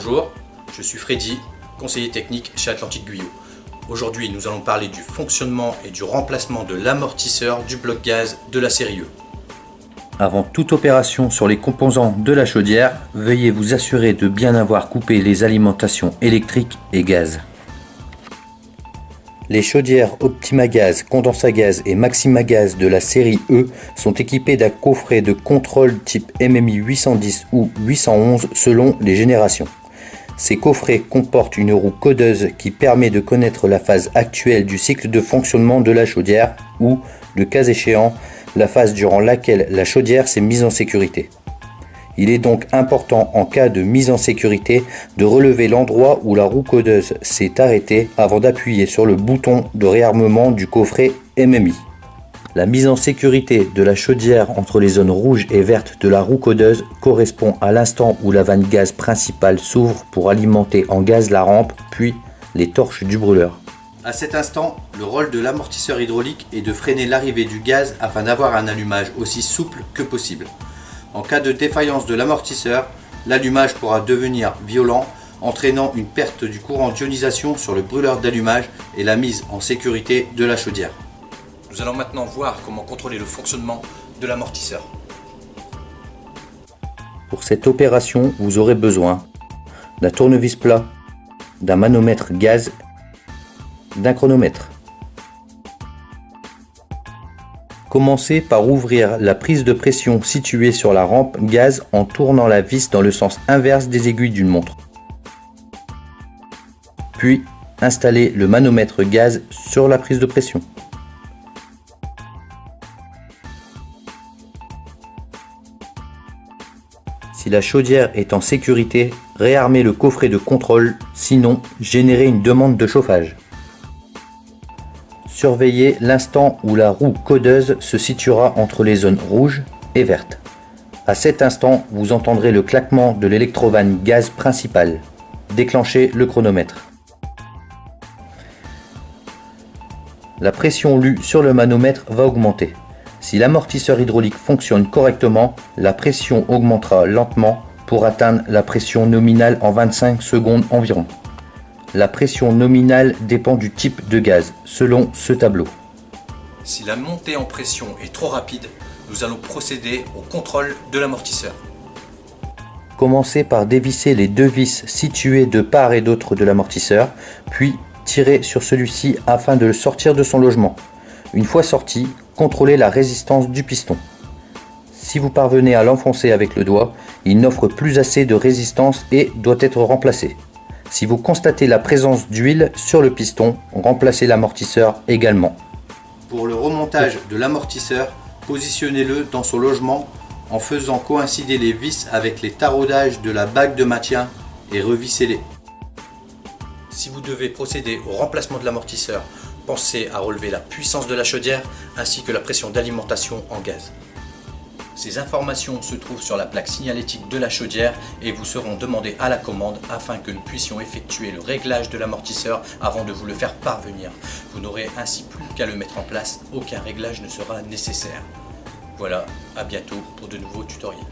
Bonjour, je suis Freddy, conseiller technique chez Atlantique Guyot. Aujourd'hui, nous allons parler du fonctionnement et du remplacement de l'amortisseur du bloc gaz de la série E. Avant toute opération sur les composants de la chaudière, veuillez vous assurer de bien avoir coupé les alimentations électriques et gaz. Les chaudières Optimagaz, Condensagaz et Maximagaz de la série E sont équipées d'un coffret de contrôle type MMI 810 ou 811 selon les générations. Ces coffrets comportent une roue codeuse qui permet de connaître la phase actuelle du cycle de fonctionnement de la chaudière ou, le cas échéant, la phase durant laquelle la chaudière s'est mise en sécurité. Il est donc important en cas de mise en sécurité de relever l'endroit où la roue codeuse s'est arrêtée avant d'appuyer sur le bouton de réarmement du coffret MMI. La mise en sécurité de la chaudière entre les zones rouges et vertes de la roue codeuse correspond à l'instant où la vanne gaz principale s'ouvre pour alimenter en gaz la rampe, puis les torches du brûleur. À cet instant, le rôle de l'amortisseur hydraulique est de freiner l'arrivée du gaz afin d'avoir un allumage aussi souple que possible. En cas de défaillance de l'amortisseur, l'allumage pourra devenir violent, entraînant une perte du courant d'ionisation sur le brûleur d'allumage et la mise en sécurité de la chaudière. Nous allons maintenant voir comment contrôler le fonctionnement de l'amortisseur. Pour cette opération, vous aurez besoin d'un tournevis plat, d'un manomètre gaz, d'un chronomètre. Commencez par ouvrir la prise de pression située sur la rampe gaz en tournant la vis dans le sens inverse des aiguilles d'une montre. Puis, installez le manomètre gaz sur la prise de pression. Si la chaudière est en sécurité, réarmez le coffret de contrôle, sinon générez une demande de chauffage. Surveillez l'instant où la roue codeuse se situera entre les zones rouges et vertes. À cet instant, vous entendrez le claquement de l'électrovanne gaz principale. Déclenchez le chronomètre. La pression lue sur le manomètre va augmenter. Si l'amortisseur hydraulique fonctionne correctement, la pression augmentera lentement pour atteindre la pression nominale en 25 secondes environ. La pression nominale dépend du type de gaz, selon ce tableau. Si la montée en pression est trop rapide, nous allons procéder au contrôle de l'amortisseur. Commencez par dévisser les deux vis situées de part et d'autre de l'amortisseur, puis tirez sur celui-ci afin de le sortir de son logement. Une fois sorti, contrôlez la résistance du piston. Si vous parvenez à l'enfoncer avec le doigt, il n'offre plus assez de résistance et doit être remplacé. Si vous constatez la présence d'huile sur le piston, remplacez l'amortisseur également. Pour le remontage de l'amortisseur, positionnez-le dans son logement en faisant coïncider les vis avec les taraudages de la bague de maintien et revissez-les. Si vous devez procéder au remplacement de l'amortisseur, pensez à relever la puissance de la chaudière ainsi que la pression d'alimentation en gaz. Ces informations se trouvent sur la plaque signalétique de la chaudière et vous seront demandées à la commande afin que nous puissions effectuer le réglage de l'amortisseur avant de vous le faire parvenir. Vous n'aurez ainsi plus qu'à le mettre en place, aucun réglage ne sera nécessaire. Voilà, à bientôt pour de nouveaux tutoriels.